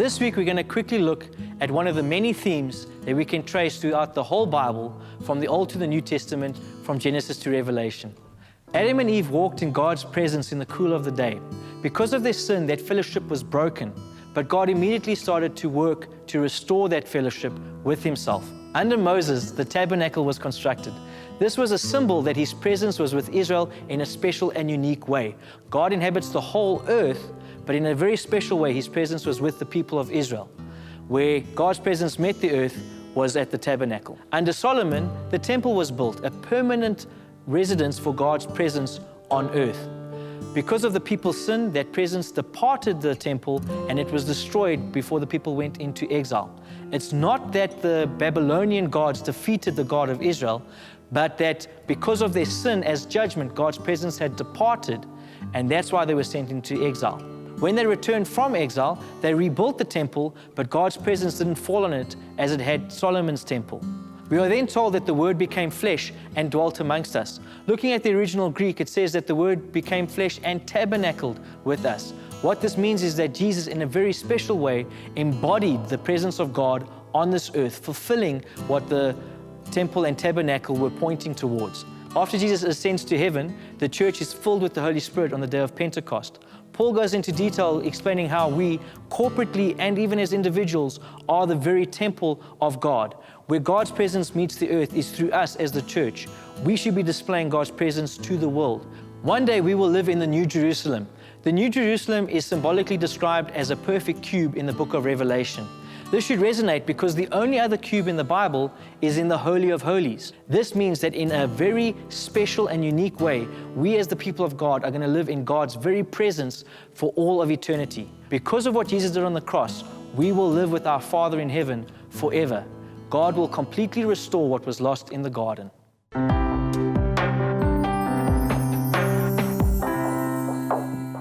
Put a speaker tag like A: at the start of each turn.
A: This week, we're going to quickly look at one of the many themes that we can trace throughout the whole Bible, from the Old to the New Testament, from Genesis to Revelation. Adam and Eve walked in God's presence in the cool of the day. Because of their sin, that fellowship was broken, but God immediately started to work to restore that fellowship with Himself. Under Moses, the tabernacle was constructed. This was a symbol that His presence was with Israel in a special and unique way. God inhabits the whole earth, but in a very special way, His presence was with the people of Israel. Where God's presence met the earth was at the tabernacle. Under Solomon, the temple was built, a permanent residence for God's presence on earth. Because of the people's sin, that presence departed the temple and it was destroyed before the people went into exile. It's not that the Babylonian gods defeated the God of Israel, but that because of their sin as judgment, God's presence had departed, and that's why they were sent into exile. When they returned from exile, they rebuilt the temple, but God's presence didn't fall on it as it had Solomon's temple. We are then told that the Word became flesh and dwelt amongst us. Looking at the original Greek, it says that the Word became flesh and tabernacled with us. What this means is that Jesus, in a very special way, embodied the presence of God on this earth, fulfilling what the temple and tabernacle were pointing towards. After Jesus ascends to heaven, the church is filled with the Holy Spirit on the day of Pentecost. Paul goes into detail explaining how we, corporately and even as individuals, are the very temple of God. Where God's presence meets the earth is through us as the church. We should be displaying God's presence to the world. One day we will live in the New Jerusalem. The New Jerusalem is symbolically described as a perfect cube in the book of Revelation. This should resonate because the only other cube in the Bible is in the Holy of Holies. This means that in a very special and unique way, we as the people of God are going to live in God's very presence for all of eternity. Because of what Jesus did on the cross, we will live with our Father in heaven forever. God will completely restore what was lost in the garden.